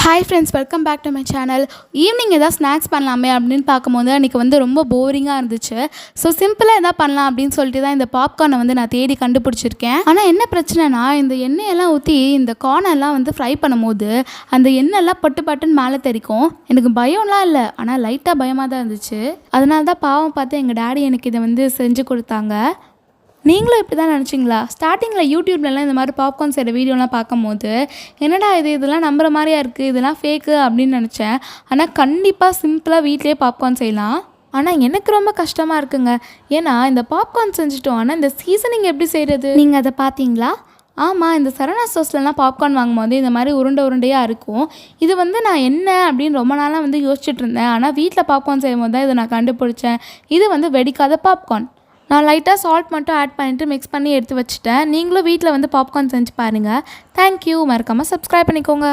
Hi friends, welcome back to my channel. Evening எதாவது snacks பண்ணலாமே அப்படின்னு பார்க்கும்போது அன்றைக்கி வந்து ரொம்ப போரிங்காக இருந்துச்சு. ஸோ சிம்பிளாக எதாவது பண்ணலாம் அப்படின்னு சொல்லிட்டு தான் இந்த பாப்கார்னை வந்து நான் தேடி கண்டுபிடிச்சிருக்கேன். ஆனால் என்ன பிரச்சனைனா, இந்த எண்ணெயெல்லாம் ஊற்றி இந்த கார்னெல்லாம் வந்து ஃப்ரை பண்ணும்போது அந்த எண்ணெய்லாம் பட்டு பட்டுன்னு மேலே தெரிக்கும். எனக்கு பயம்லாம் இல்லை, ஆனால் லைட்டாக பயமாக தான் இருந்துச்சு. அதனால தான் பாவம் பார்த்து எங்கள் டேடி எனக்கு இதை வந்து செஞ்சு கொடுத்தாங்க. நீங்களும் இப்படி தான் நினச்சிங்களா? ஸ்டார்டிங்கில் யூடியூப்லலாம் இந்த மாதிரி பாப்கார்ன் செய்கிற வீடியோலாம் பார்க்கும்போது என்னடா இதெல்லாம் நம்புகிற மாதிரியா இருக்குது, இதெல்லாம் ஃபேக்கு அப்படின்னு நினச்சேன். ஆனால் கண்டிப்பாக சிம்பிளாக வீட்டிலே பாப்கார்ன் செய்யலாம். ஆனால் எனக்கு ரொம்ப கஷ்டமாக இருக்குங்க. ஏன்னா இந்த பாப்கார்ன் செஞ்சுட்டோம், ஆனால் இந்த சீசனிங் எப்படி செய்கிறது? நீங்கள் அதை பார்த்தீங்களா? ஆமாம், இந்த சரவணா ஸ்டோர்ஸ்லாம் பாப்கார்ன் வாங்கும்போது இந்த மாதிரி உருண்டையாக இருக்கும். இது வந்து நான் என்ன அப்படின்னு ரொம்ப நாளாக வந்து யோசிச்சுட்டு இருந்தேன். ஆனால் வீட்டில் பாப்கார்ன் செய்யும்போது தான் இதை நான் கண்டுபிடிச்சேன். இது வந்து வெடிக்காத பாப்கார்ன். நான் லைட்டாக சால்ட் மட்டும் ஆட் பண்ணிவிட்டு மிக்ஸ் பண்ணி எடுத்து வச்சுட்டேன். நீங்களும் வீட்டில் வந்து பாப்கார்ன் செஞ்சு பாருங்கள். தேங்க்யூ. மறக்காமல் சப்ஸ்கிரைப் பண்ணிக்கோங்க.